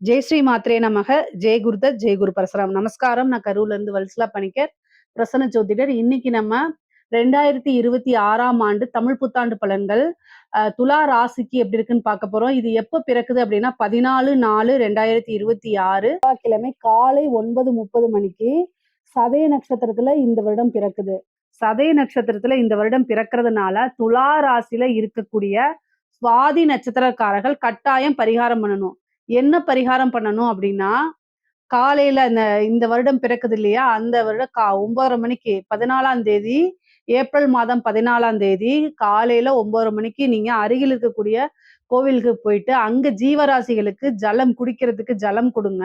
ஜெய் ஸ்ரீ மாத்ரே நமக. ஜெய் குருதத் ஜெய் குரு பரசுராம். நமஸ்காரம். நான் கரூர்ல இருந்து வல்சலா பணிக்கர், பிரசன்ன ஜோதிடர். இன்னைக்கு நம்ம 2026ஆம் ஆண்டு தமிழ் புத்தாண்டு பலன்கள் துலா ராசிக்கு எப்படி இருக்குன்னு பார்க்க போறோம். இது எப்ப பிறக்குது அப்படின்னா 14/4/2026 செவ்வாய்க்கிழமை காலை 9:30 மணிக்கு சதய நட்சத்திரத்துல இந்த வருடம் பிறக்குது. சதய நட்சத்திரத்துல இந்த வருடம் பிறக்கிறதுனால துலா ராசியில இருக்கக்கூடிய சுவாதி நட்சத்திரக்காரர்கள் கட்டாயம் பரிகாரம் பண்ணணும். என்ன பரிகாரம் பண்ணணும் அப்படின்னா, காலையில இந்த வருடம் பிறக்குது இல்லையா, அந்த வருடம் 9:30 மணிக்கு 14ஆம் தேதி ஏப்ரல் மாதம் 14ஆம் தேதி காலையில 9:30 மணிக்கு நீங்க அருகில் இருக்கக்கூடிய கோவிலுக்கு போயிட்டு அங்க ஜீவராசிகளுக்கு ஜலம் குடிக்கிறதுக்கு ஜலம் கொடுங்க.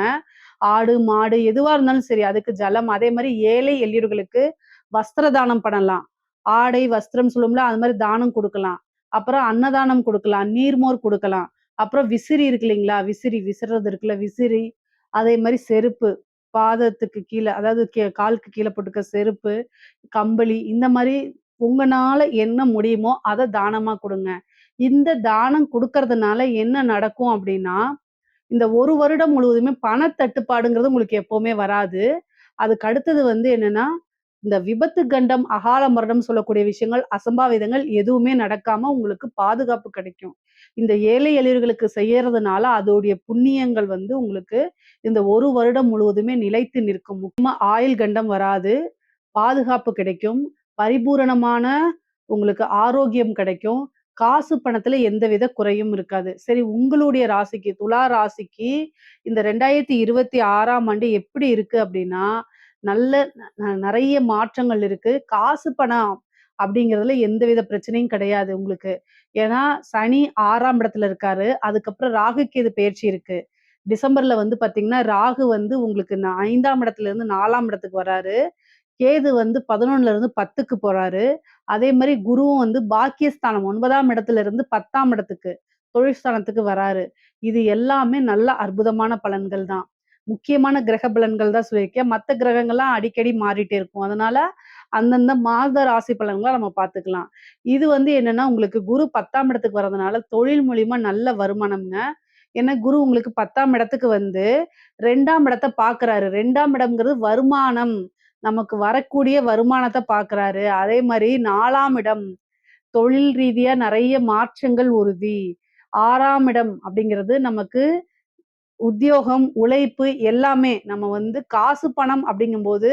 ஆடு மாடு எதுவா இருந்தாலும் சரி அதுக்கு ஜலம். அதே மாதிரி ஏழை எளியவர்களுக்கு வஸ்திர தானம் பண்ணலாம். ஆடை வஸ்திரம் சொல்லும்ல, அது மாதிரி தானம் கொடுக்கலாம். அப்புறம் அன்னதானம் கொடுக்கலாம், நீர்மோர் கொடுக்கலாம். அப்புறம் விசிறி இருக்கு இல்லைங்களா, விசிறி விசிறது இருக்குல்ல, விசிறி. அதே மாதிரி செருப்பு, பாதத்துக்கு கீழே, அதாவது காலுக்கு கீழே போட்டுக்க செருப்பு, கம்பளி, இந்த மாதிரி உங்கனால என்ன முடியுமோ அதை தானமா கொடுங்க. இந்த தானம் கொடுக்கறதுனால என்ன நடக்கும் அப்படின்னா, இந்த ஒரு வருடம் முழுவதுமே பணத்தட்டுப்பாடுங்கிறது உங்களுக்கு எப்பவுமே வராது. அதுக்கு அடுத்தது என்னன்னா, இந்த விபத்து கண்டம், அகால மரணம் சொல்லக்கூடிய விஷயங்கள், அசம்பாவிதங்கள் எதுவுமே நடக்காம உங்களுக்கு பாதுகாப்பு கிடைக்கும். இந்த ஏழை எளியவர்களுக்கு செய்யறதுனால அதோடைய புண்ணியங்கள் உங்களுக்கு இந்த ஒரு வருடம் முழுவதுமே நிலைத்து நிற்கும். முக்கியமா ஆயுள் கண்டம் வராது, பாதுகாப்பு கிடைக்கும், பரிபூரணமான உங்களுக்கு ஆரோக்கியம் கிடைக்கும், காசு பணத்துல எந்தவித குறையும் இருக்காது. சரி, உங்களுடைய ராசிக்கு, துலா ராசிக்கு இந்த 2026ஆம் ஆண்டு எப்படி இருக்கு அப்படின்னா, நல்ல நிறைய மாற்றங்கள் இருக்கு. காசு பணம் அப்படிங்கிறதுல எந்தவித பிரச்சனையும் கிடையாது உங்களுக்கு. ஏன்னா சனி 6ஆம் இடத்துல இருக்காரு. அதுக்கப்புறம் ராகு கேது பெயர்ச்சி இருக்கு. டிசம்பர்ல பாத்தீங்கன்னா ராகு உங்களுக்கு 5ஆம் இடத்துல இருந்து 4ஆம் இடத்துக்கு வராரு. கேது 11ல இருந்து 10க்கு போறாரு. அதே மாதிரி குருவும் பாக்கியஸ்தானம் 9ஆம் இடத்துல இருந்து 10ஆம் இடத்துக்கு, தொழில் ஸ்தானத்துக்கு வராரு. இது எல்லாமே நல்ல அற்புதமான பலன்கள் தான். முக்கியமான கிரக பலன்கள் தான் சொல்லியிருக்கேன். மத்த கிரகங்கள்லாம் அடிக்கடி மாறிட்டே இருக்கும். அதனால அந்தந்த மாத ராசி பலன்களை நம்ம பார்த்துக்கலாம். இது என்னன்னா, உங்களுக்கு குரு 10ஆம் இடத்துக்கு வர்றதுனால தொழில் மூலியமா நல்ல வருமானம்ங்க. ஏன்னா குரு உங்களுக்கு 10ஆம் இடத்துக்கு 2ஆம் இடத்தை பார்க்கிறாரு. 2ஆம் இடம்ங்கிறது வருமானம். நமக்கு வரக்கூடிய வருமானத்தை பார்க்கிறாரு. அதே மாதிரி 4ஆம் இடம் தொழில் ரீதியா நிறைய மாற்றங்கள் உறுதி. 6ஆம் இடம் அப்படிங்கிறது நமக்கு உத்தியோகம், உழைப்பு எல்லாமே. நம்ம காசு பணம் அப்படிங்கும்போது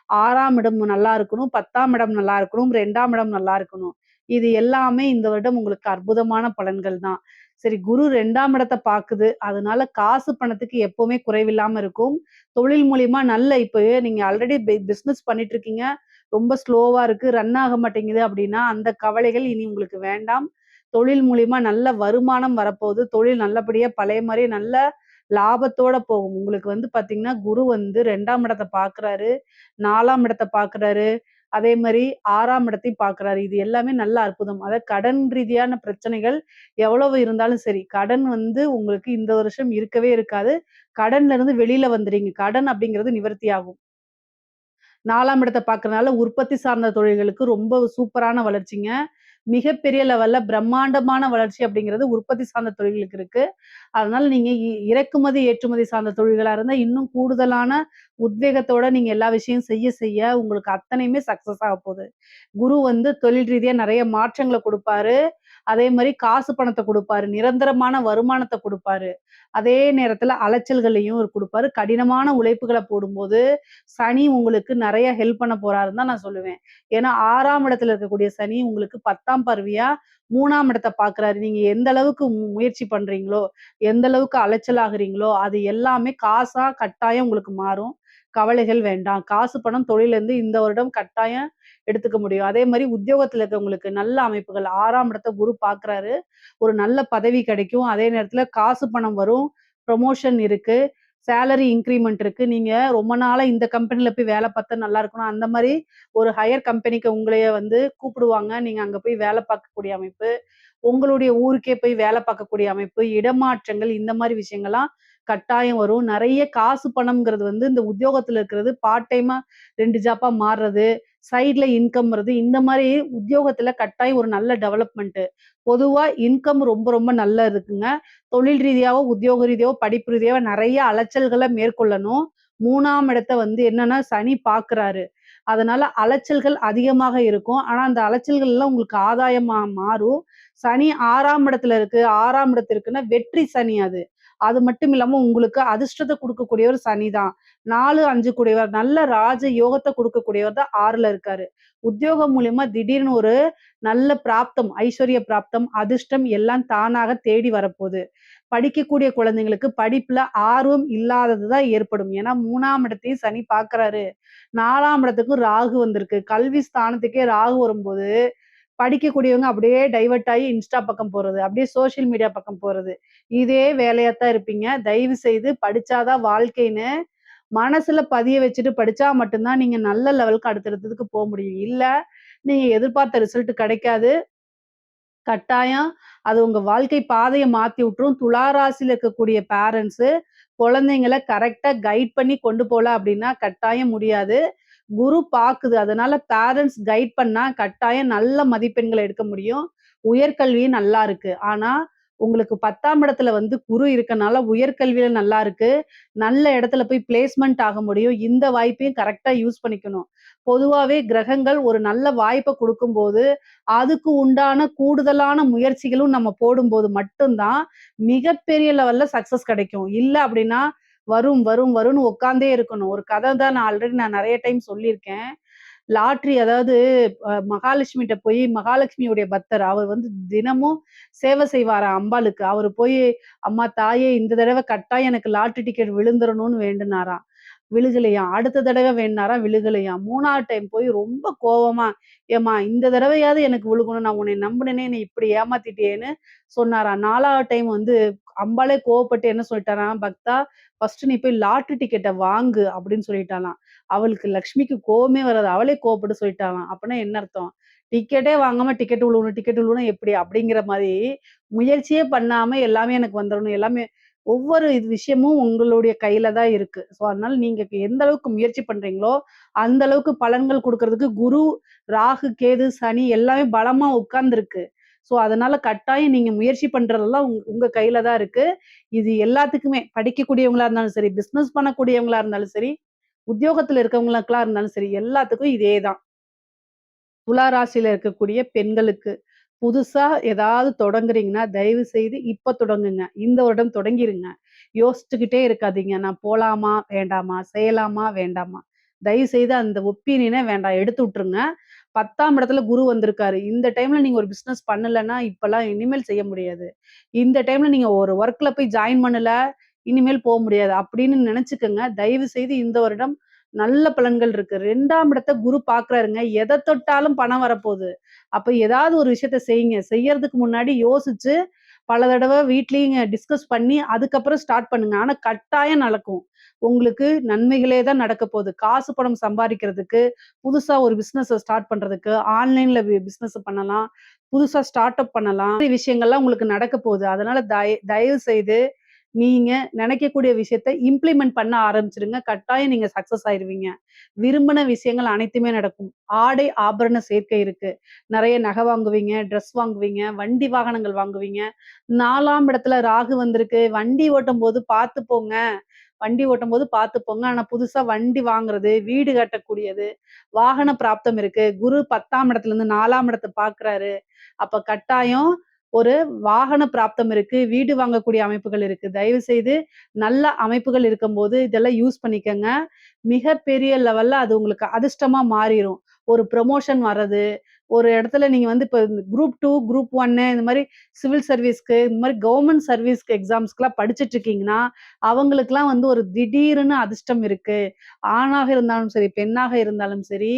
6ஆம் இடம் நல்லா இருக்கணும், 10ஆம் இடம் நல்லா இருக்கணும், 2ஆம் இடம் நல்லா இருக்கணும். இது எல்லாமே இந்த வருடம் உங்களுக்கு அற்புதமான பலன்கள் தான். சரி, குரு 2ஆம் இடத்தை பாக்குது. அதனால காசு பணத்துக்கு எப்பவுமே குறைவில்லாம இருக்கும். தொழில் மூலியமா நல்ல இப்ப நீங்க ஆல்ரெடி பிசினஸ் பண்ணிட்டு இருக்கீங்க, ரொம்ப ஸ்லோவா இருக்கு, ரன் ஆக மாட்டேங்குது அப்படின்னா அந்த கவலைகள் இனி உங்களுக்கு வேண்டாம். தொழில் மூலியமா நல்ல வருமானம் வரப்போகுது. தொழில் நல்லபடியா பழைய மாதிரி நல்ல லாபத்தோட போகும். உங்களுக்கு பாத்தீங்கன்னா குரு 2ஆம் இடத்தை பாக்குறாரு, 4ஆம் இடத்தை பாக்குறாரு, அதே மாதிரி 6ஆம் இடத்தையும் பாக்குறாரு. இது எல்லாமே நல்ல அற்புதம். அதாவது கடன் ரீதியான பிரச்சனைகள் எவ்வளவு இருந்தாலும் சரி, கடன் உங்களுக்கு இந்த வருஷம் இருக்கவே இருக்காது. கடன்ல இருந்து வெளியில வந்துறீங்க. கடன் அப்படிங்கிறது நிவர்த்தி ஆகும். 4ஆம் இடத்தை பார்க்கறதுனால உற்பத்தி சார்ந்த தொழில்களுக்கு ரொம்ப சூப்பரான வளர்ச்சிங்க. மிகப்பெரிய லெவல்ல பிரம்மாண்டமான வளர்ச்சி அப்படிங்கிறது உற்பத்தி சார்ந்த தொழில்களுக்கு இருக்கு. அதனால நீங்க இறக்குமதி, ஏற்றுமதி சார்ந்த தொழில்களா இருந்தா இன்னும் கூடுதலான உத்வேகத்தோட நீங்க எல்லா விஷயம் செய்ய செய்ய உங்களுக்கு அத்தனையுமே சக்சஸ் ஆக போகுது. குரு தொழில் ரீதியா நிறைய மாற்றங்களை கொடுப்பாரு. அதே மாதிரி காசு பணத்தை கொடுப்பாரு. நிரந்தரமான வருமானத்தை கொடுப்பாரு. அதே நேரத்துல அலைச்சல்களையும் கொடுப்பாரு. கடினமான உழைப்புகளை போடும்போது சனி உங்களுக்கு நிறைய ஹெல்ப் பண்ண போறாருன்னு தான் நான் சொல்லுவேன். ஏன்னா 6ஆம் இடத்துல இருக்கக்கூடிய சனி உங்களுக்கு 10ஆம் பார்வையா 3ஆம் இடத்தை பார்க்கிறாரு. நீங்க எந்த அளவுக்கு முயற்சி பண்றீங்களோ, எந்த அளவுக்கு அலைச்சல் ஆகுறீங்களோ அது எல்லாமே காசா கட்டாயம் உங்களுக்கு மாறும். கவலைகள் வேண்டாம். காசு பணம் தொழிலிருந்து இந்த வருடம் கட்டாயம் எடுத்துக்க முடியும். அதே மாதிரி உத்தியோகத்துல இருக்கவங்களுக்கு நல்ல அமைப்புகள். 6ஆம் இடத்தை குரு பார்க்கிறாரு. ஒரு நல்ல பதவி கிடைக்கும். அதே நேரத்துல காசு பணம் வரும். ப்ரமோஷன் இருக்கு. சேலரி இன்கிரிமெண்ட் இருக்கு. நீங்க ரொம்ப நாளா இந்த கம்பெனில போய் வேலை பார்த்தா நல்லா இருக்கணும். அந்த மாதிரி ஒரு ஹையர் கம்பெனிக்கு உங்களைய கூப்பிடுவாங்க. நீங்க அங்க போய் வேலை பார்க்கக்கூடிய அமைப்பு. உங்களுடைய ஊருக்கே போய் வேலை பார்க்கக்கூடிய அமைப்பு, இடமாற்றங்கள், இந்த மாதிரி விஷயங்கள்லாம் கட்டாயம் வரும். நிறைய காசு பணம்ங்கிறது இந்த உத்தியோகத்துல இருக்கிறது பார்ட் டைமா 2 ஜாப்பா மாறுறது, சைட்ல இன்கம் வருது. இந்த மாரி உத்தியோகத்துல கட்டாயம் ஒரு நல்ல டெவலப்மெண்ட். பொதுவா இன்கம் ரொம்ப ரொம்ப நல்லா இருக்குங்க. தொழில் ரீதியாவோ, உத்தியோக ரீதியாவோ, படிப்பு ரீதியாவோ நெறைய அலைச்சல்கள மேற்கொள்ளணும். 3ஆம் இடத்த வந்து என்னன்னா சனி பார்க்குறாரு. அதனால அலைச்சல்கள் அதிகமாக இருக்கும். ஆனா, அந்த அலைச்சல்கள் எல்லாம் உங்களுக்கு ஆதாயமா மாறும். சனி 6ஆம் இடத்துல இருக்கு. 6ஆம் இடத்திற்குன்னா வெற்றி சனி அது. அது மட்டும் இல்லாம உங்களுக்கு அதிர்ஷ்டத்த குடுக்கக்கூடியவர் சனி தான். 4, 5 கூடியவர். நல்ல ராஜ யோகத்த குடுக்கக்கூடியவர் தான் 6ல இருக்காரு. உத்தியோகம் மூலியமா திடீர்னு ஒரு நல்ல பிராப்தம், ஐஸ்வர்ய பிராப்தம், அதிர்ஷ்டம் எல்லாம் தானாக தேடி வரப்போது. படிக்கக்கூடிய குழந்தைங்களுக்கு படிப்புல ஆர்வம் இல்லாதது தான் ஏற்படும். ஏன்னா 3ஆம் இடத்தையும் சனி பார்க்குறாரு. 4ஆம் இடத்துக்கும் ராகு வந்திருக்கு. கல்வி ஸ்தானத்துக்கே ராகு வரும்போது, படிக்கக்கூடியவங்க அப்படியே டைவர்ட் ஆயி இன்ஸ்டா பக்கம் போறது. அப்படியே சோசியல் மீடியா பக்கம் போறது. இதே வேலையா தான் இருப்பீங்க. தயவு செய்து படிச்சா தான் வாழ்க்கைன்னு மனசுல பதிய வச்சுட்டு படிச்சா மட்டும் தான் நீங்க நல்ல லெவலுக்கு அடுத்தடுத்ததுக்கு முடியும். இல்ல, நீங்க எதிர்பார்த்த ரிசல்ட் கிடைக்காது. கட்டாயம் அது உங்க வாழ்க்கை பாதைய மாத்தி விட்டுரும். துலா ராசியில இருக்கக்கூடிய பேரண்ட்ஸு குழந்தைங்கள கரெக்ட்டா கைட் பண்ணி கொண்டு போல அப்படின்னா கட்டாயம் முடியாது. குரு பாக்குது. அதனால பேரண்ட்ஸ் கைட் பண்ணா கட்டாயம் நல்ல மதிப்பெண்கள எடுக்க முடியும். உயர்கல்வியும் நல்லா இருக்கு. ஆனா, உங்களுக்கு 10ஆம் இடத்துல வந்து குரு இருக்கனால உயர்கல்வியில நல்லா இருக்கு. நல்ல இடத்துல போய் பிளேஸ்மென்ட் ஆக முடியும். இந்த வாய்ப்பையும் கரெக்ட்டா யூஸ் பண்ணிக்கணும். பொதுவாவே கிரகங்கள் ஒரு நல்ல வாய்ப்ப குடுக்கும்போது, அதுக்கு உண்டான கூடுதலான முயற்சிகளும் நம்ம போடும்போது மட்டும் தான், மிகப்பெரிய லெவல்ல சக்சஸ் கிடைக்கும். இல்ல அப்படின்னா, வரும், வரும், வரும்ன்னு உட்கார்ந்தே இருக்கணும். ஒரு கத தான் நான் நெறைய டைம் சொல்லியிருக்கேன். லாட்டரி அதாவது மகாலட்சுமிட்ட போய் மகாலட்சுமியுடைய பக்தர். அவர் வந்து தினமும் சேவை செய்வாராம் அம்பாளுக்கு. அவரு போய், "அம்மா தாயே இந்த தடவ கட்டாயம் எனக்கு லாட்டரி டிக்கெட் விழுந்துரணும்னு" வேண்டுனாராம். விழுகலையாம். அடுத்த தடவ வேண்டுனாராம், விழுகலையாம். 3வது டைம் போய் ரொம்ப கோவமா, "ஏம்மா இந்த தடவையாவது எனக்கு விழுகணும். நான் உன்னைய நம்புனேனே, என்னை இப்படி ஏமாத்திட்டியேன்னு" சொன்னாராம். 4வது டைம் வந்து அம்பாளே கோவப்பட்டு என்ன சொல்லிட்டாராம், "பக்தா, ஃபர்ஸ்ட் நீ போய் லாட்டரி டிக்கெட்ட வாங்கு" அப்படின்னு சொல்லிட்டாளாம். அவளுக்கு லக்ஷ்மிக்கு கோவமே வராது. அவளே கோவப்பட்டு சொல்லிட்டாளாம். அப்பன்னா என்ன அர்த்தம்? டிக்கெட்டே வாங்காம டிக்கெட் விழுகணும் எப்படி? அப்படிங்கிற மாரி முயற்சியே பண்ணாம எல்லாமே எனக்கு வந்துரணும். எல்லாமே ஒவ்வொரு இது விஷயமும் உங்களுடைய கையில தான் இருக்கு. ஸோ, அதனால நீங்க எந்த அளவுக்கு முயற்சி பண்றீங்களோ, அந்த அளவுக்கு பலன்கள் குடுக்கறதுக்கு குரு, ராகு, கேது, சனி எல்லாமே பலமா உட்கார்ந்திருக்கு. ஸோ, அதனால கட்டாயம் நீங்க முயற்சி பண்றதெல்லாம் உங்க கையில தான் இருக்கு. இது எல்லாத்துக்குமே படிக்கக்கூடியவங்களா இருந்தாலும் சரி, பிசினஸ் பண்ணக்கூடியவங்களா இருந்தாலும் சரி, உத்தியோகத்துல இருக்கவங்களுக்கெல்லாம் இருந்தாலும் சரி, எல்லாத்துக்கும் இதே தான். துலா ராசியில இருக்கக்கூடிய பெண்களுக்கு, புதுசா ஏதாவது தொடங்குறீங்கன்னா, தயவு செய்து இப்ப தொடங்குங்க. இந்த வருடம் தொடங்கிருங்க. யோசிச்சுக்கிட்டே இருக்காதீங்க. நான் போலாமா? வேண்டாமா? செய்யலாமா? வேண்டாமா? தயவு செய்து அந்த ஒப்பீனியனே வேண்டாம். எடுத்து விட்டுருங்க. 10ஆம் இடத்துல குரு வந்திருக்காரு. இந்த டைம்ல நீங்க ஒரு பிசினஸ் பண்ணலன்னா, இப்பலாம் இனிமேல் செய்ய முடியாது. இந்த டைம்ல நீங்க ஒரு வொர்க்ல போய் ஜாயின் பண்ணல, இனிமேல் முடியாது. அப்படின்னு நெனச்சுக்கங்க. தயவு செய்து இந்த வருடம் நல்ல பலன்கள் இருக்கு. 2ஆம் இடத்த குரு பார்க்குறாருங்க. எத தொட்டாலும் பணம் வரப்போது. அப்ப ஏதாவது ஒரு விஷயத்த செய்யுங்க. செய்யறதுக்கு முன்னாடி யோசிச்சு, பல தடவ வீட்லயும் டிஸ்கஸ் பண்ணி, அதுக்கப்புறம் ஸ்டார்ட் பண்ணுங்க. ஆனா கட்டாயம் நடக்கும். உங்களுக்கு நன்மைகளே தான் நடக்கப் போது. காசு பணம் சம்பாரிக்கிறதுக்கு, புதுசா ஒரு பிசினஸ ஸ்டார்ட் பண்றதுக்கு, ஆன்லைன்ல பிசினஸ் பண்ணலாம். புதுசா ஸ்டார்ட் அப் பண்ணலாம். இந்த விஷயங்கள்லாம் உங்களுக்கு நடக்கப் போகுது. அதனால தயவு செய்து நீங்க நினைக்கக்கூடிய விஷயத்த இம்ப்ளிமெண்ட் பண்ண ஆரம்பிச்சுருங்க. கட்டாயம் நீங்க சக்சஸ் ஆயிருவீங்க. விரும்பின விஷயங்கள் அனைத்துமே நடக்கும். ஆடை, ஆபரண சேர்க்கை இருக்கு. நெறைய நகை வாங்குவீங்க, ட்ரெஸ் வாங்குவீங்க, வண்டி வாகனங்கள் வாங்குவீங்க. 4ஆம் இடத்துல ராகு வந்திருக்கு. வண்டி ஓட்டும்போது பார்த்து போங்க. வண்டி ஓட்டும்போது பார்த்து போங்க. ஆனா புதுசா வண்டி வாங்குறது, வீடு கட்டக்கூடியது, வாகன பிராப்தம் இருக்கு. குரு 10ஆம் இடத்துலருந்து 4ஆம் இடத்த பார்க்குறாரு. அப்ப கட்டாயம் ஒரு வாகன பிராப்தம் இருக்கு. வீடு வாங்கக்கூடிய அமைப்புகள் இருக்கு. தயவு செய்து நல்ல அமைப்புகள் இருக்கும்போது இதெல்லாம் யூஸ் பண்ணிக்கங்க. மிகப்பெரிய லெவல்ல அது உங்களுக்கு அதிர்ஷ்டமா மாறிரும். ஒரு ப்ரமோஷன் வர்றது, ஒரு இடத்துல நீங்க வந்து இப்ப குரூப் 2, குரூப் 1 இந்த மாரி சிவில் சர்வீஸ்க்கு, இந்த மாரி கவர்ன்மென்ட் சர்வீஸ்க்கு எக்ஸாம்ஸ்க்குலாம் படிச்சுட்டு இருக்கீங்கன்னா, அவங்களுக்கெல்லாம் வந்து ஒரு திடீர்னு அதிர்ஷ்டம் இருக்கு. ஆணாக இருந்தாலும் சரி, பெண்ணாக இருந்தாலும் சரி,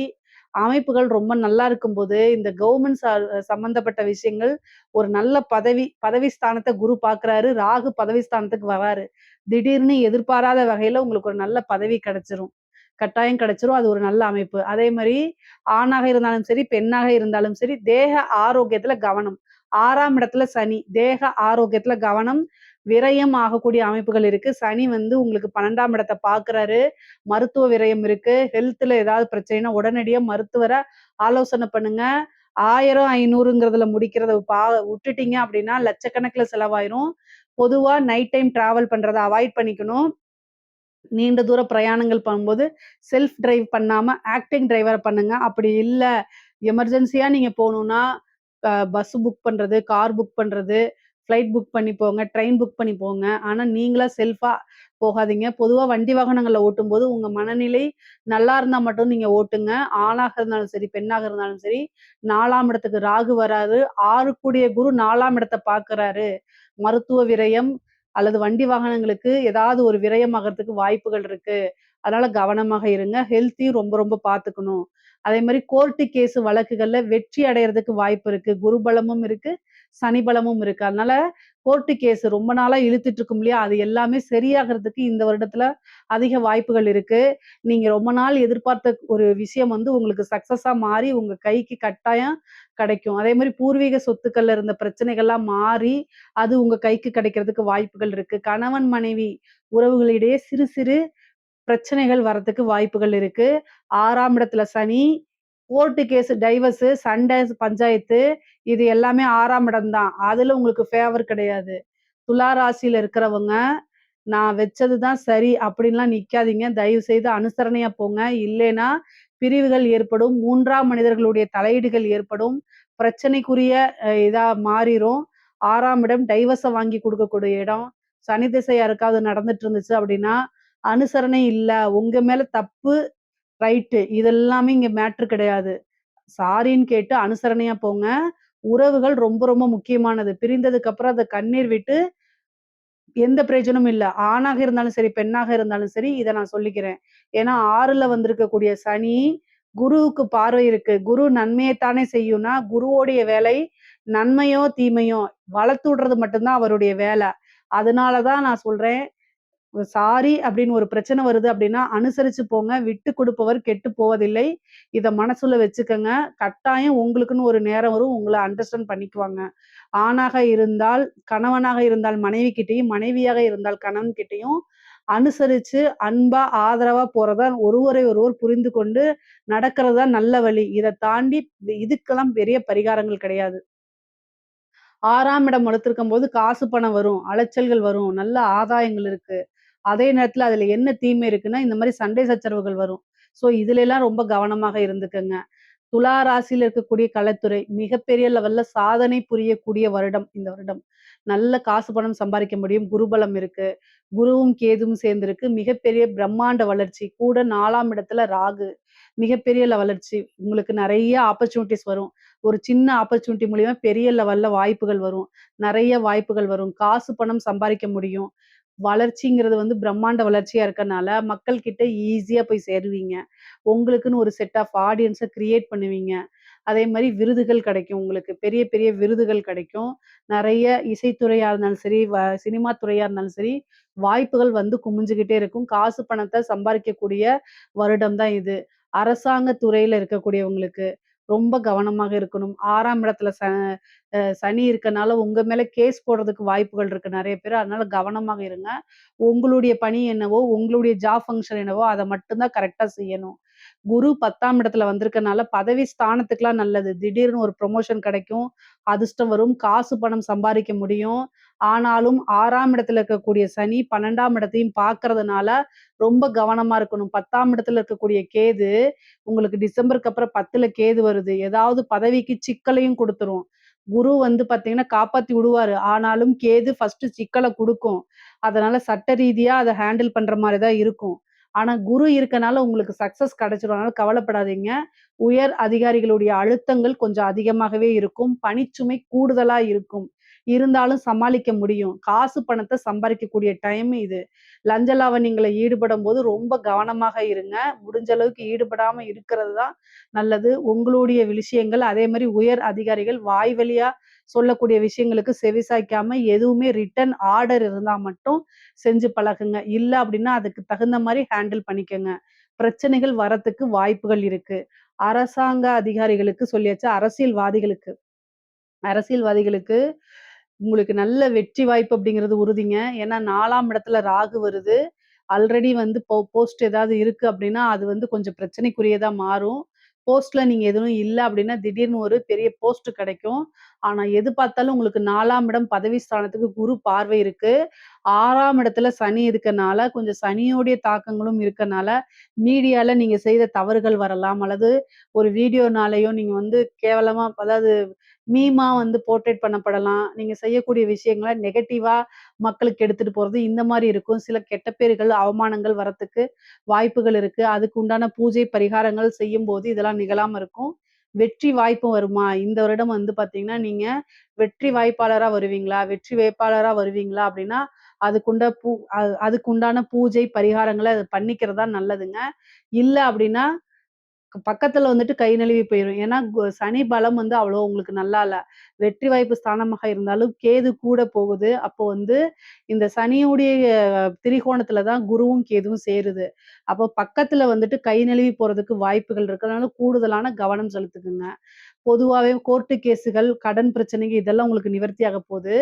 அமைப்புகள் ரொம்ப நல்லா இருக்கும்போது, இந்த கவர்ன்மென்ட் சம்மந்தப்பட்ட விஷயங்கள் ஒரு நல்ல பதவி ஸ்தானத்த குரு பார்க்குறாரு. ராகு பதவி ஸ்தானத்துக்கு வராரு. திடீர்னு எதிர்பாராத வகையில உங்களுக்கு ஒரு நல்ல பதவி கிடைச்சிரும். கட்டாயம் கிடைச்சிரும். அது ஒரு நல்ல அமைப்பு. அதே மாரி ஆணாக இருந்தாலும் சரி, பெண்ணாக இருந்தாலும் சரி, தேக ஆரோக்கியத்துல கவனம். 6ஆம் இடத்துல சனி. தேக ஆரோக்கியத்துல கவனம். விரயம் ஆகக்கூடிய அமைப்புகள் இருக்கு. சனி வந்து உங்களுக்கு 12ஆம் இடத்த பார்க்குறாரு. மருத்துவ விரயம் இருக்கு. ஹெல்த்ல ஏதாவது பிரச்சனைன்னா உடனடியா மருத்துவர ஆலோசனை பண்ணுங்க. 1000, 500ங்கிறதுல முடிக்கிறத விட்டுட்டீங்க அப்படின்னா லட்சக்கணக்குல செலவாயிரும். பொதுவா நைட் டைம் டிராவல் பண்றத அவாய்ட் பண்ணிக்கணும். நீண்ட தூர பிரயாணங்கள் பண்ணும்போது செல்ஃப் டிரைவ் பண்ணாம ஆக்டிங் டிரைவர பண்ணுங்க. அப்படி இல்ல எமர்ஜென்சியா நீங்க போணும்னா, பஸ் புக் பண்றது, கார் புக் பண்றது, ஃப்ளைட் புக் பண்ணி போங்க, ட்ரெயின் புக் பண்ணி போங்க. ஆனா நீங்களா செல்ஃபா போகாதீங்க. பொதுவா வண்டி வாகனங்கள்ல ஓட்டும்போது உங்க மனநிலை நல்லா இருந்தா மட்டும் நீங்க ஓட்டுங்க. ஆணாக இருந்தாலும் சரி, பெண்ணாக இருந்தாலும் சரி, 4ஆம் இடத்துக்கு ராகு வராரு. 6 கூடிய குரு 4ஆம் இடத்த பார்க்குறாரு. மருத்துவ விரயம் அல்லது வண்டி வாகனங்களுக்கு ஏதாவது ஒரு விரயம் ஆகறதுக்கு வாய்ப்புகள் இருக்கு. அதனால கவனமாக இருங்க. ஹெல்த்தையும் ரொம்ப ரொம்ப பார்த்துக்கணும். அதே மாரி கோர்ட்டு கேஸ் வழக்குகள்ல வெற்றி அடையறதுக்கு வாய்ப்பு இருக்கு. குரு பலமும் இருக்கு, சனி பலமும் இருக்கு. அதனால கோர்ட்டு கேஸ் ரொம்ப நாளா இழுத்துட்டு இருக்கும் இல்லையா? அது எல்லாமே சரியாகறதுக்கு இந்த வருடத்துல அதிக வாய்ப்புகள் இருக்கு. நீங்க ரொம்ப நாள் எதிர்பார்த்த ஒரு விஷயம் வந்து உங்களுக்கு சக்சஸா மாறி உங்க கைக்கு கட்டாயம் கிடைக்கும். அதே மாரி பூர்வீக சொத்துக்கள்ல இருந்த பிரச்சனைகள்லாம் மாறி, அது உங்க கைக்கு கிடைக்கிறதுக்கு வாய்ப்புகள் இருக்கு. கணவன், மனைவி உறவுகளிடையே சிறு சிறு பிரச்சனைகள் வரதுக்கு வாய்ப்புகள் இருக்கு. 6ஆம் இடத்துல சனி, கோர்ட்டு கேஸ், டைவர்ஸு, சண்டை, பஞ்சாயத்து இது எல்லாமே 6ஆம் இடம் தான். அதுல உங்களுக்கு ஃபேவர் கிடையாது. துலா ராசியில இருக்கிறவங்க, நான் வச்சது தான் சரி அப்படின்லாம் நிக்காதீங்க. தயவு செய்து அனுசரணையா போங்க. இல்லைன்னா பிரிவுகள் ஏற்படும். 3ஆம் மனிதர்களுடைய தலையீடுகள் ஏற்படும். பிரச்சனைக்குரிய இதா மாறிரும். 6ஆம் இடம் டைவர்ஸ வாங்கி குடுக்கக்கூடிய இடம். சனி திசை யாருக்காவது நடந்துட்டு இருந்துச்சு அப்படின்னா, அனுசரணை இல்ல. உங்க மேல தப்பு, ரைட்டு. இதெல்லாமே இங்க மேட்ரு கிடையாது. சாரின்னு கேட்டு அனுசரணையா போங்க. உறவுகள் ரொம்ப ரொம்ப முக்கியமானது. பிரிந்ததுக்கு அப்புறம் அத கண்ணீர் விட்டு எந்த பிரயோஜனமும் இல்ல. ஆணாக இருந்தாலும் சரி, பெண்ணாக இருந்தாலும் சரி, இத நான் சொல்லிக்கிறேன். ஏன்னா 6ல வந்திருக்கக்கூடிய சனி, குருவுக்கு பார்வை இருக்கு. குரு நன்மையத்தானே செய்யும்னா, குருவோடைய வேலை நன்மையோ, தீமையோ வளர்த்து விடுறது மட்டும் தான் அவருடைய வேல. அதனால தான் நான் சொல்றேன், சாரி அப்படின்னு ஒரு பிரச்சனை வருது அப்படின்னா, அனுசரிச்சு போங்க. விட்டு குடுப்பவர் கெட்டு போவதில்லை. இத மனசுல வச்சுக்கங்க. கட்டாயம் உங்களுக்குன்னு ஒரு நேரம் வரும். உங்கள அண்டர்ஸ்டாண்ட் பண்ணிக்குவாங்க. ஆணாக இருந்தால், கணவனாக இருந்தால் மனைவி கிட்டயும், மனைவியாக இருந்தால் கணவன் கிட்டயும் அனுசரிச்சு, அன்பா, ஆதரவா போறது தான் ஒருவரை ஒருவர் புரிந்து கொண்டு நடக்கிறது தான் நல்ல வழி. இத தாண்டி இதுக்கெல்லாம் பெரிய பரிகாரங்கள் கிடையாது. 6ஆம் இடம் வலுத்திருக்கும்போது காசு பணம் வரும், அலைச்சல்கள் வரும், நல்ல ஆதாயங்கள் இருக்கு. அதே நேரத்துல அதுல என்ன தீமை இருக்குன்னா, இந்த மாரி சண்டை சச்சரவுகள் வரும். ஸோ இதுலலாம் ரொம்ப கவனமாக இருந்துக்கங்க. துலா ராசியில இருக்கக்கூடிய கலைத்துறை மிகப்பெரிய லெவல்ல சாதனை புரியக்கூடிய வருடம் இந்த வருடம். நல்ல காசு பணம் சம்பாரிக்க முடியும். குருபலம் இருக்கு. குருவும் கேதுவும் சேர்ந்திருக்கு. மிகப்பெரிய பிரம்மாண்ட வளர்ச்சி. கூட 4ஆம் இடத்துல ராகு. மிகப்பெரிய வளர்ச்சி. உங்களுக்கு நெறைய ஆப்பர்ச்சுனிட்டீஸ் வரும். ஒரு சின்ன ஆப்பர்ச்சுனிட்டி மூலியமா பெரிய லெவல்ல வாய்ப்புகள் வரும். நெறைய வாய்ப்புகள் வரும். காசு பணம் சம்பாரிக்க முடியும். வளர்ச்சிங்கிறது வந்து பிரம்மாண்ட வளர்ச்சியா இருக்கனால, மக்கள் கிட்ட ஈஸியா போய் சேருவீங்க. உங்களுக்குன்னு ஒரு செட் ஆஃப் ஆடியன்ஸ கிரியேட் பண்ணுவீங்க. அதே மாரி விருதுகள் கிடைக்கும் உங்களுக்கு. பெரிய, பெரிய விருதுகள் கிடைக்கும். நெறைய இசைத்துறையா இருந்தாலும் சரி, சினிமா துறையா இருந்தாலும் சரி, வாய்ப்புகள் வந்து குமிஞ்சுகிட்டே இருக்கும். காசு பணத்த சம்பாரிக்கக்கூடிய வருடம் தான் இது. அரசாங்க துறையில இருக்கக்கூடியவங்களுக்கு ரொம்ப கவனமாக இருக்கணும். 6ஆம் இடத்துல சனி இருக்கனால உங்க மேல கேஸ் போடுறதுக்கு வாய்ப்புகள் இருக்கு நெறைய பேரு. அதனால கவனமாக இருங்க. உங்களுடைய பணி என்னவோ, உங்களுடைய ஜாப் ஃபங்ஷன் என்னவோ அத மட்டும் தான் கரெக்ட்டா செய்யணும். குரு 10ஆம் இடத்துல வந்திருக்கனால பதவி ஸ்தானத்துக்குலாம் நல்லது. திடீர்னு ஒரு ப்ரமோஷன் கிடைக்கும். அதிர்ஷ்டம் வரும். காசு பணம் சம்பாரிக்க முடியும். ஆனாலும் 6ஆம் இடத்துல இருக்கக்கூடிய சனி 12ஆம் இடத்தையும் பார்க்கறதுனால ரொம்ப கவனமா இருக்கணும். 10ஆம் இடத்துல இருக்கக்கூடிய கேது உங்களுக்கு டிசம்பருக்கு அப்புறம் 10ல கேது வருது. ஏதாவது பதவிக்கு சிக்கலையும் குடுத்துரும். குரு வந்து பார்த்தீங்கன்னா, காப்பாத்தி விடுவாரு. ஆனாலும் கேது ஃபர்ஸ்ட்டு சிக்கல குடுக்கும். அதனால சட்ட ரீதியா அத ஹேண்டில் பண்ற மாரி தான் இருக்கும். ஆனா குரு இருக்கனால உங்களுக்கு சக்சஸ் கிடைச்சிரும். அதனால கவலைப்படாதீங்க. உயர் அதிகாரிகளுடைய அழுத்தங்கள் கொஞ்சம் அதிகமாகவே இருக்கும். பணிச்சுமை கூடுதலா இருக்கும். இருந்தாலும் சமாளிக்க முடியும். காசு பணத்த சம்பாரிக்கக்கூடிய டைம் இது. லஞ்ச லாவண்யங்கள்ல ஈடுபடும்போது ரொம்ப கவனமாக இருங்க. முடிஞ்ச அளவுக்கு ஈடுபடாம இருக்கிறது தான் நல்லது. உங்களுடைய விஷயங்கள் அதே மாரி உயர் அதிகாரிகள் வாய் வழியா சொல்லக்கூடிய விஷயங்களுக்கு செவிசாய்க்காம எதுவுமே ரிட்டர்ன் ஆர்டர் இருந்தா மட்டும் செஞ்சு பழகுங்க. இல்ல அப்டின்னா அதுக்கு தகுந்த மாரி ஹேண்டில் பண்ணிக்கங்க. பிரச்சனைகள் வரத்துக்கு வாய்ப்புகள் இருக்கு. அரசாங்க அதிகாரிகளுக்கு சொல்லியாச்சு. அரசியல்வாதிகளுக்கு அரசியல்வாதிகளுக்கு உங்களுக்கு நல்ல வெற்றி வாய்ப்பு அப்படிங்கிறது உறுதிங்க. ஏன்னா 4ஆம் இடத்துல ராகு வருது. ஆல்ரெடி வந்து போஸ்ட் ஏதாவது இருக்கு அப்படின்னா, அது வந்து கொஞ்சம் பிரச்சனைக்குரியதா மாறும். போஸ்ட்ல நீங்க எதுவும் இல்ல அப்படின்னா, திடீர்னு ஒரு பெரிய போஸ்ட் கிடைக்கும். ஆனா எது பார்த்தாலும் உங்களுக்கு 4ஆம் இடம் பதவி ஸ்தானத்துக்கு குரு பார்வை இருக்கு. 6ஆம் இடத்துல சனி இருக்கனால, கொஞ்சம் சனியோடைய தாக்கங்களும் இருக்கனால, மீடியால நீங்க செய்த தவறுகள் வரலாம். அல்லது ஒரு வீடியோனாலயோ நீங்க வந்து கேவலமா அதாவது மீமா வந்து போர்ட்ரேட் பண்ணப்படலாம். நீங்க செய்யக்கூடிய விஷயங்கள நெகட்டிவா மக்களுக்கு எடுத்துட்டு போறது, இந்த மாரி இருக்கும். சில கெட்ட பேர்கள், அவமானங்கள் வரத்துக்கு வாய்ப்புகள் இருக்கு. அதுக்கு உண்டான பூஜை பரிகாரங்கள் செய்யும்போது இதெல்லாம் நிகழாம இருக்கும். வெற்றி வாய்ப்பு வருமா? இந்த வருடம் வந்து பார்த்தீங்கன்னா, நீங்க வெற்றி வாய்ப்பாளரா வருவீங்களா? வெற்றி வேட்பாளரா வருவீங்களா? அப்படின்னா, அதுக்குண்ட பூ அ அதுக்குண்டான பூஜை, பரிகாரங்கள பண்ணிக்கிறது தான் நல்லதுங்க. இல்ல அப்படின்னா, பக்கத்துல வந்துட்டு கை நழுவி போயிரும். ஏன்னா, சனி பலம் வந்து அவ்வளோ உங்களுக்கு நல்லா இல்ல. வெற்றி வாய்ப்பு ஸ்தானமாக இருந்தாலும் கேது கூட போகுது. அப்போ வந்து இந்த சனியுடைய திரிகோணத்துல தான் குருவும், கேதுவும் சேருது. அப்போ பக்கத்துல வந்துட்டு கை நழுவி போறதுக்கு வாய்ப்புகள் இருக்கு. அதனால கூடுதலான கவனம் செலுத்துக்குங்க. பொதுவாவே கோர்ட்டு கேஸுகள், கடன் பிரச்சனைங்க இதெல்லாம் உங்களுக்கு நிவர்த்தியாக போது.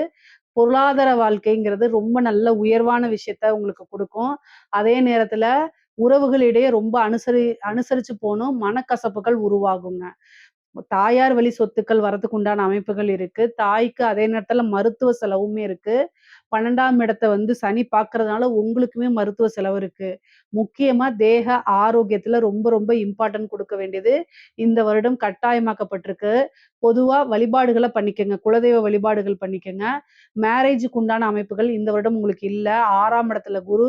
பொருளாதார வாழ்க்கைங்கிறது ரொம்ப நல்ல உயர்வான விஷயத்த உங்களுக்கு குடுக்கும். அதே நேரத்துல உறவுகளிடையே ரொம்ப அனுசரிச்சு போணும். மனக்கசப்புகள் உருவாகுங்க. தாயார் வழி சொத்துக்கள் வரதுக்கு உண்டான அமைப்புகள் இருக்கு. தாய்க்கு அதே நேரத்துல மருத்துவ செலவுமே இருக்கு. 12ஆம் இடத்த வந்து சனி பார்க்கறதுனால உங்களுக்குமே மருத்துவ செலவு இருக்கு. முக்கியமா தேக ஆரோக்கியத்துல ரொம்ப ரொம்ப இம்பார்ட்டன்ட் குடுக்க வேண்டியது இந்த வருடம் கட்டாயமாக்கப்பட்டிருக்கு. பொதுவா வழிபாடுகள பண்ணிக்கங்க. குலதெய்வ வழிபாடுகள் பண்ணிக்கங்க. மேரேஜுக்கு உண்டான அமைப்புகள் இந்த வருடம் உங்களுக்கு இல்ல. 6ஆம் இடத்துல குரு,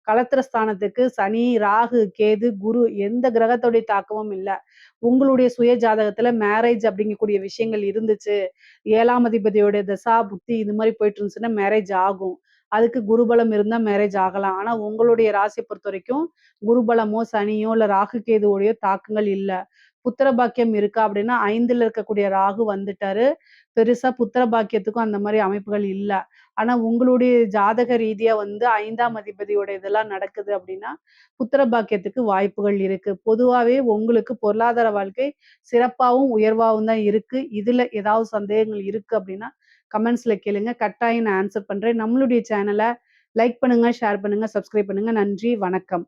களத்திர ஸ்தானத்துக்கு சனி, ராகு, கேது, குரு எந்த கிரகத்துடைய தாக்கமும் இல்ல. உங்களுடைய சுய ஜாதகத்துல மேரேஜ் அப்படிங்கக்கூடிய விஷயங்கள் இருந்துச்சு. 7ஆம் அதிபதியோட தசா, புத்தி இது மாரி போயிட்டு இருந்துச்சுன்னா மேரேஜ் ஆகும். அதுக்கு குருபலம் இருந்தா மேரேஜ் ஆகலாம். ஆனா உங்களுடைய ராசிய பொறுத்தவரைக்கும் குருபலமோ, சனியோ இல்ல ராகு, கேதுவோடைய தாக்கங்கள் இல்ல. புத்திர பாக்கியம் இருக்கா அப்படின்னா 5ல இருக்கக்கூடிய ராகு வந்துட்டாரு. பெருசா புத்திர பாக்கியத்துக்கும் அந்த மாரி அமைப்புகள் இல்ல. ஆனா உங்களுடைய ஜாதக ரீதியா வந்து 5ஆம் அதிபதியோட இதெல்லாம் நடக்குது அப்படின்னா, புத்திர பாக்கியத்துக்கு வாய்ப்புகள் இருக்கு. பொதுவாவே உங்களுக்கு பொருளாதார வாழ்க்கை சிறப்பாவும், உயர்வாவும் தான் இருக்கு. இதுல ஏதாவது சந்தேகங்கள் இருக்கு அப்படின்னா, கமெண்ட்ஸ்ல கேளுங்க. கட்டாயம் நான் ஆன்சர் பண்றேன். நம்மளுடைய சேனல லைக் பண்ணுங்க, ஷேர் பண்ணுங்க, சப்ஸ்கிரைப் பண்ணுங்க. நன்றி, வணக்கம்.